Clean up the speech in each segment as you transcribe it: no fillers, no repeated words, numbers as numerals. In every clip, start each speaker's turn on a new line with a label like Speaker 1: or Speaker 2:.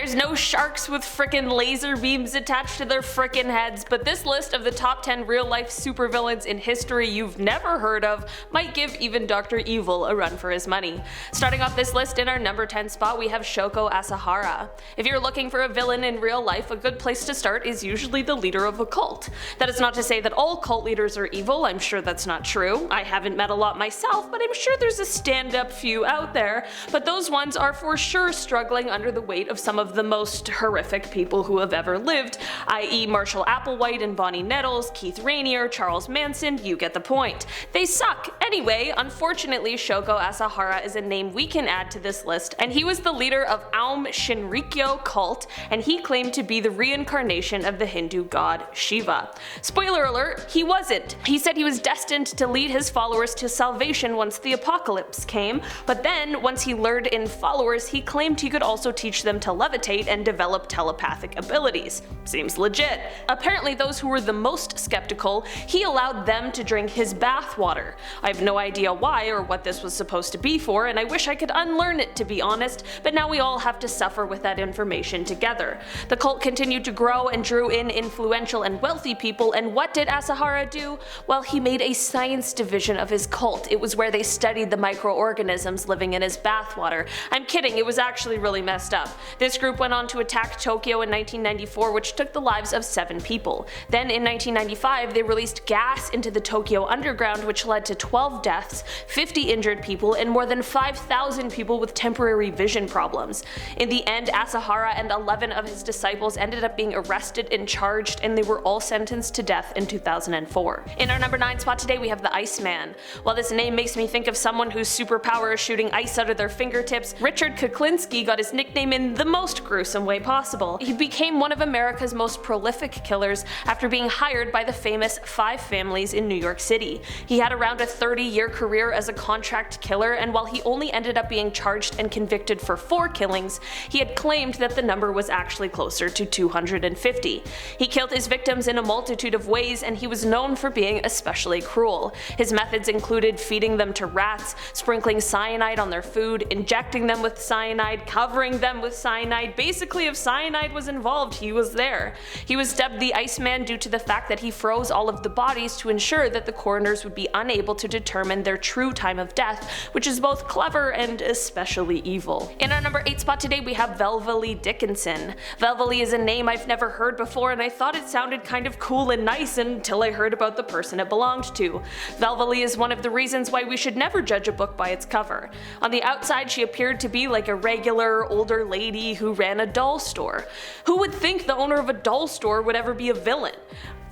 Speaker 1: There's no sharks with frickin' laser beams attached to their frickin' heads, but this list of the top 10 real-life supervillains in history you've never heard of might give even Dr. Evil a run for his money. Starting off this list in our number 10 spot, we have Shoko Asahara. If you're looking for a villain in real life, a good place to start is usually the leader of a cult. That is not to say that all cult leaders are evil, I'm sure that's not true. I haven't met a lot myself, but I'm sure there's a stand-up few out there, but those ones are for sure struggling under the weight of some of the most horrific people who have ever lived, i.e. Marshall Applewhite and Bonnie Nettles, Keith Rainier, Charles Manson, you get the point. They suck. Anyway, unfortunately Shoko Asahara is a name we can add to this list, and he was the leader of Aum Shinrikyo cult, and he claimed to be the reincarnation of the Hindu god Shiva. Spoiler alert, he wasn't. He said he was destined to lead his followers to salvation once the apocalypse came, but then once he lured in followers, he claimed he could also teach them to levitate and develop telepathic abilities. Seems legit. Apparently those who were the most skeptical, he allowed them to drink his bath water. I have no idea why or what this was supposed to be for, and I wish I could unlearn it to be honest, but now we all have to suffer with that information together. The cult continued to grow and drew in influential and wealthy people, and what did Asahara do? Well, he made a science division of his cult. It was where they studied the microorganisms living in his bathwater. I'm kidding, it was actually really messed up. This group went on to attack Tokyo in 1994, which took the lives of 7 people. Then in 1995 they released gas into the Tokyo underground, which led to 12 deaths, 50 injured people, and more than 5,000 people with temporary vision problems. In the end, Asahara and 11 of his disciples ended up being arrested and charged, and they were all sentenced to death in 2004. In our number 9 spot today we have the Iceman. While this name makes me think of someone whose superpower is shooting ice out of their fingertips, Richard Kuklinski got his nickname in the most gruesome way possible. He became one of America's most prolific killers after being hired by the famous 5 families in New York City. He had around a 30-year career as a contract killer, and while he only ended up being charged and convicted for 4 killings, he had claimed that the number was actually closer to 250. He killed his victims in a multitude of ways, and he was known for being especially cruel. His methods included feeding them to rats, sprinkling cyanide on their food, injecting them with cyanide, covering them with cyanide. Basically, if cyanide was involved, he was there. He was dubbed the Iceman due to the fact that he froze all of the bodies to ensure that the coroners would be unable to determine their true time of death, which is both clever and especially evil. In our number 8 spot today we have Velvalee Dickinson. Velvalee is a name I've never heard before, and I thought it sounded kind of cool and nice until I heard about the person it belonged to. Velvalee is one of the reasons why we should never judge a book by its cover. On the outside she appeared to be like a regular older lady who ran a doll store. Who would think the owner of a doll store would ever be a villain?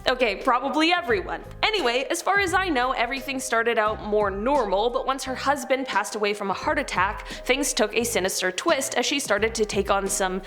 Speaker 1: Okay, probably everyone. Anyway, as far as I know, everything started out more normal, but once her husband passed away from a heart attack, things took a sinister twist as she started to take on some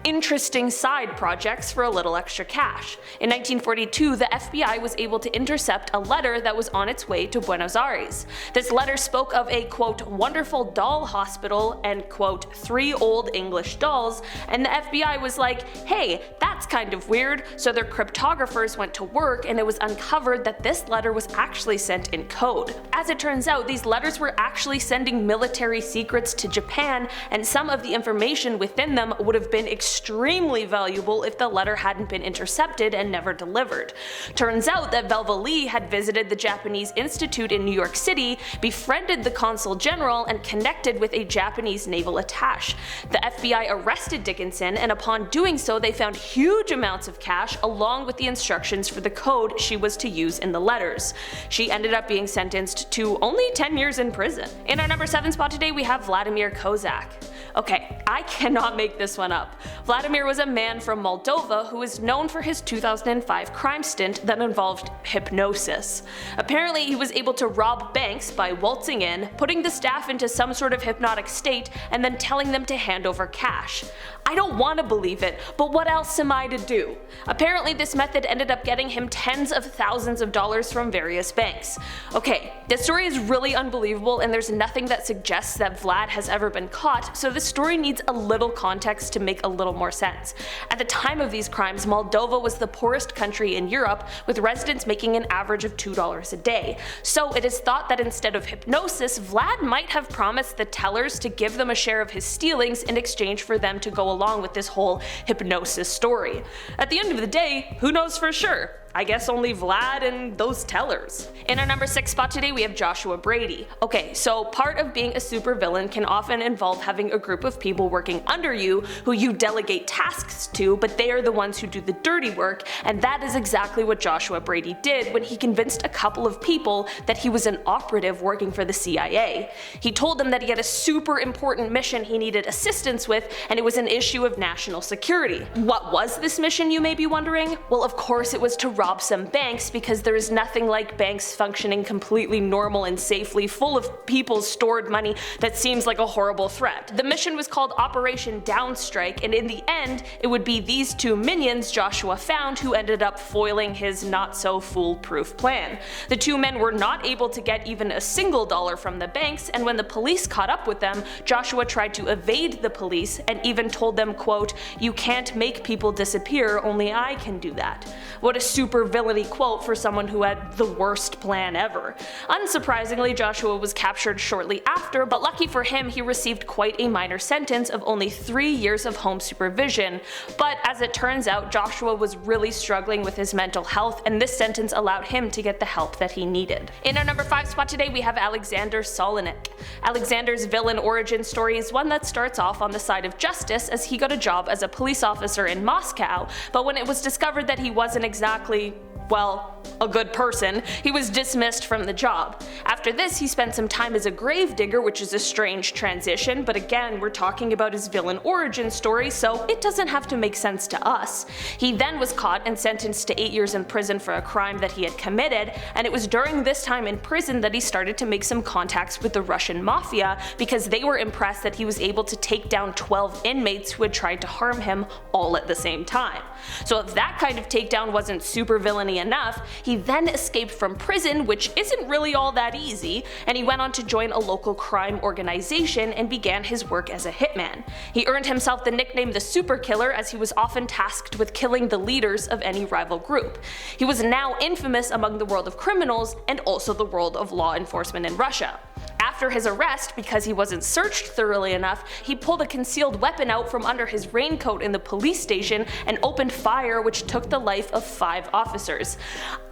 Speaker 1: interesting side projects for a little extra cash. In 1942, the FBI was able to intercept a letter that was on its way to Buenos Aires. This letter spoke of a quote wonderful doll hospital and quote 3 old English dolls, and the FBI was like, hey, that's kind of weird, so their cryptographers went to work, and it was uncovered that this letter was actually sent in code. As it turns out, these letters were actually sending military secrets to Japan, and some of the information within them would have been extremely valuable if the letter hadn't been intercepted and never delivered. Turns out that Velvalee had visited the Japanese Institute in New York City, befriended the consul general, and connected with a Japanese naval attaché. The FBI arrested Dickinson, and upon doing so they found huge amounts of cash along with the instructions for the code she was to use in the letters. She ended up being sentenced to only 10 years in prison. In our number 7 spot today we have Vladimir Kozak. Okay, I cannot make this one up. Vladimir was a man from Moldova who is known for his 2005 crime stint that involved hypnosis. Apparently he was able to rob banks by waltzing in, putting the staff into some sort of hypnotic state, and then telling them to hand over cash. I don't want to believe it, but what else am I to do? Apparently this method ended up getting him tens of thousands of dollars from various banks. Okay, this story is really unbelievable, and there's nothing that suggests that Vlad has ever been caught, so this story needs a little context to make a little more sense. At the time of these crimes, Moldova was the poorest country in Europe, with residents making an average of $2 a day. So it is thought that instead of hypnosis, Vlad might have promised the tellers to give them a share of his stealings in exchange for them to go along with this whole hypnosis story. At the end of the day, who knows for sure? I guess only Vlad and those tellers. In our number 6 spot today we have Joshua Brady. Okay, so part of being a supervillain can often involve having a group of people working under you who you delegate tasks to, but they are the ones who do the dirty work, and that is exactly what Joshua Brady did when he convinced a couple of people that he was an operative working for the CIA. He told them that he had a super important mission he needed assistance with, and it was an issue of national security. What was this mission, you may be wondering? Well, of course it was to rob some banks, because there is nothing like banks functioning completely normal and safely full of people's stored money that seems like a horrible threat. The mission was called Operation Downstrike, and in the end it would be these two minions Joshua found who ended up foiling his not so foolproof plan. The two men were not able to get even a single dollar from the banks, and when the police caught up with them, Joshua tried to evade the police and even told them, quote, "You can't make people disappear, only I can do that." What a super villainy quote for someone who had the worst plan ever. Unsurprisingly, Joshua was captured shortly after, but lucky for him he received quite a minor sentence of only 3 years of home supervision. But as it turns out, Joshua was really struggling with his mental health, and this sentence allowed him to get the help that he needed. In our number 5 spot today we have Alexander Solonik. Alexander's villain origin story is one that starts off on the side of justice, as he got a job as a police officer in Moscow, but when it was discovered that he wasn't exactly, well, a good person, he was dismissed from the job. After this, he spent some time as a gravedigger, which is a strange transition, but again, we're talking about his villain origin story, so it doesn't have to make sense to us. He then was caught and sentenced to 8 years in prison for a crime that he had committed, and it was during this time in prison that he started to make some contacts with the Russian mafia, because they were impressed that he was able to take down 12 inmates who had tried to harm him all at the same time. So if that kind of takedown wasn't super villainy enough, he then escaped from prison, which isn't really all that easy, and he went on to join a local crime organization and began his work as a hitman. He earned himself the nickname the Super Killer, as he was often tasked with killing the leaders of any rival group. He was now infamous among the world of criminals and also the world of law enforcement in Russia. After his arrest, because he wasn't searched thoroughly enough, he pulled a concealed weapon out from under his raincoat in the police station and opened fire, which took the life of 5 officers.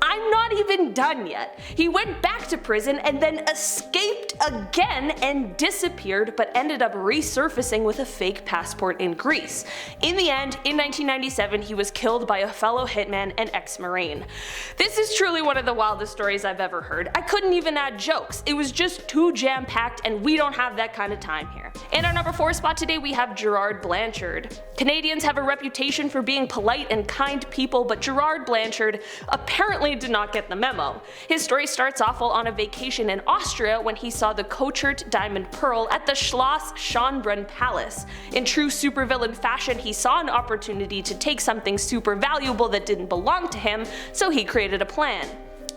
Speaker 1: I'm not even done yet. He went back to prison and then escaped again and disappeared, but ended up resurfacing with a fake passport in Greece. In the end, in 1997, he was killed by a fellow hitman and ex-Marine. This is truly one of the wildest stories I've ever heard. I couldn't even add jokes. It was just too jam-packed, and we don't have that kind of time here. In our number 4 spot today we have Gerard Blanchard. Canadians have a reputation for being polite and kind people, but Gerard Blanchard apparently did not get the memo. His story starts off while on a vacation in Austria when he saw the Kochert diamond pearl at the Schloss Schönbrunn Palace. In true supervillain fashion, he saw an opportunity to take something super valuable that didn't belong to him, so he created a plan.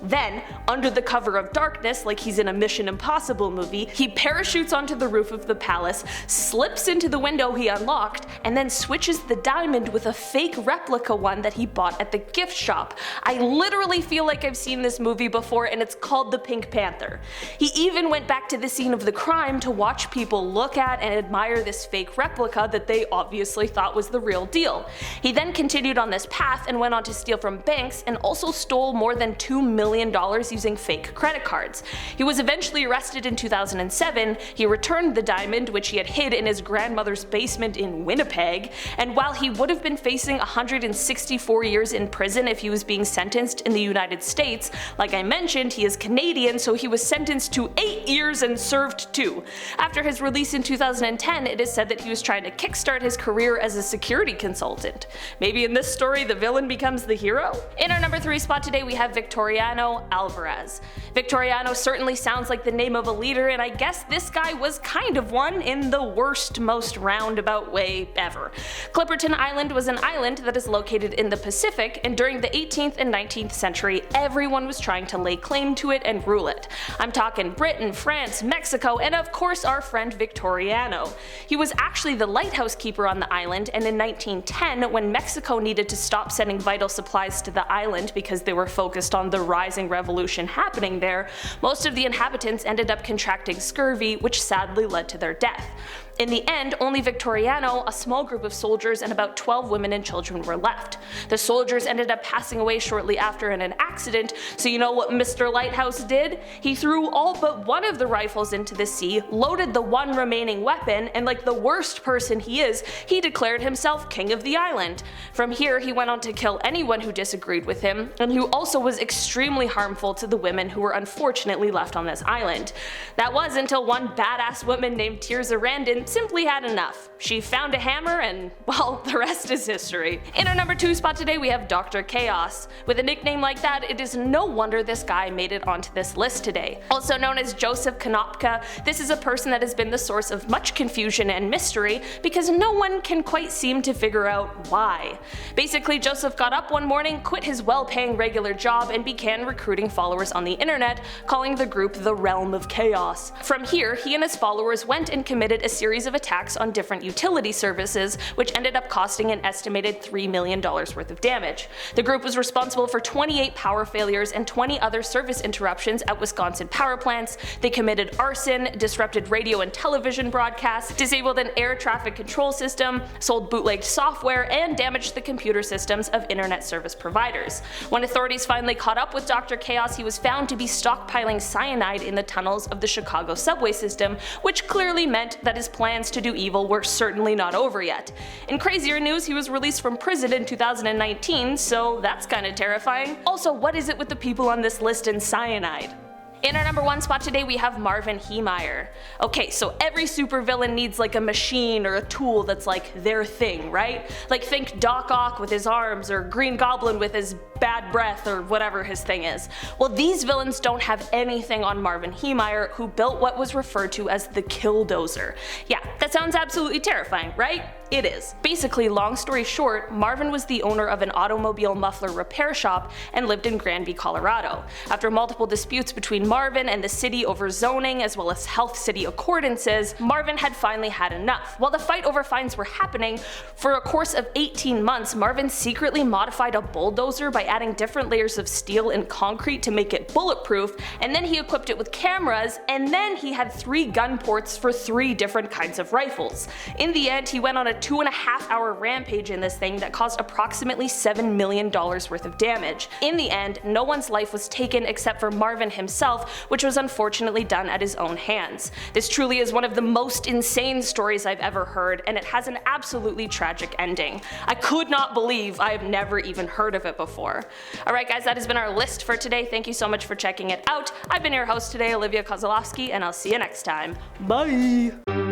Speaker 1: Then, under the cover of darkness, like he's in a Mission Impossible movie, he parachutes onto the roof of the palace, slips into the window he unlocked, and then switches the diamond with a fake replica one that he bought at the gift shop. I literally feel like I've seen this movie before, and it's called The Pink Panther. He even went back to the scene of the crime to watch people look at and admire this fake replica that they obviously thought was the real deal. He then continued on this path and went on to steal from banks, and also stole more than $2 million using fake credit cards. He was eventually arrested in 2007, he returned the diamond, which he had hid in his grandmother's basement in Winnipeg, and while he would have been facing 164 years in prison if he was being sentenced in the United States, like I mentioned, he is Canadian, so he was sentenced to 8 years and served 2. After his release in 2010, it is said that he was trying to kickstart his career as a security consultant. Maybe in this story the villain becomes the hero? In our number 3 spot today we have Victoriano Victoriano Alvarez. Victoriano certainly sounds like the name of a leader, and I guess this guy was kind of one in the worst, most roundabout way ever. Clipperton Island was an island that is located in the Pacific, and during the 18th and 19th century, everyone was trying to lay claim to it and rule it. I'm talking Britain, France, Mexico, and of course our friend Victoriano. He was actually the lighthouse keeper on the island, and in 1910, when Mexico needed to stop sending vital supplies to the island because they were focused on the rising revolution happening there, most of the inhabitants ended up contracting scurvy, which sadly led to their death. In the end, only Victoriano, a small group of soldiers, and about 12 women and children were left. The soldiers ended up passing away shortly after in an accident, so you know what Mr. Lighthouse did? He threw all but one of the rifles into the sea, loaded the one remaining weapon, and like the worst person he is, he declared himself king of the island. From here, he went on to kill anyone who disagreed with him, and who also was extremely harmful to the women who were unfortunately left on this island. That was until one badass woman named Tirza Randin simply had enough. She found a hammer and, well, the rest is history. In our number 2 spot today we have Dr. Chaos. With a nickname like that, it is no wonder this guy made it onto this list today. Also known as Joseph Konopka, this is a person that has been the source of much confusion and mystery because no one can quite seem to figure out why. Basically, Joseph got up one morning, quit his well-paying regular job, and began recruiting followers on the internet, calling the group the Realm of Chaos. From here, he and his followers went and committed a series of attacks on different utility services, which ended up costing an estimated $3 million worth of damage. The group was responsible for 28 power failures and 20 other service interruptions at Wisconsin power plants. They committed arson, disrupted radio and television broadcasts, disabled an air traffic control system, sold bootlegged software, and damaged the computer systems of internet service providers. When authorities finally caught up with Dr. Chaos, he was found to be stockpiling cyanide in the tunnels of the Chicago subway system, which clearly meant that his plans to do evil were certainly not over yet. In crazier news, he was released from prison in 2019, so that's kinda terrifying. Also, what is it with the people on this list and cyanide? In our number 1 spot today we have Marvin Heemeyer. Okay, so every supervillain needs like a machine or a tool that's like their thing, right? Like think Doc Ock with his arms, or Green Goblin with his bad breath, or whatever his thing is. Well, these villains don't have anything on Marvin Heemeyer, who built what was referred to as the Killdozer. Yeah, that sounds absolutely terrifying, right? It is. Basically, long story short, Marvin was the owner of an automobile muffler repair shop and lived in Granby, Colorado. After multiple disputes between Marvin and the city over zoning as well as health city accordances, Marvin had finally had enough. While the fight over fines were happening, for a course of 18 months, Marvin secretly modified a bulldozer by adding different layers of steel and concrete to make it bulletproof, and then he equipped it with cameras, and then he had 3 gun ports for 3 different kinds of rifles. In the end, he went on a 2.5-hour rampage in this thing that caused approximately $7 million worth of damage. In the end, no one's life was taken except for Marvin himself, which was unfortunately done at his own hands. This truly is one of the most insane stories I've ever heard, and it has an absolutely tragic ending. I could not believe I have never even heard of it before. Alright guys, that has been our list for today. Thank you so much for checking it out. I've been your host today, Olivia Kozlowski, and I'll see you next time. Bye!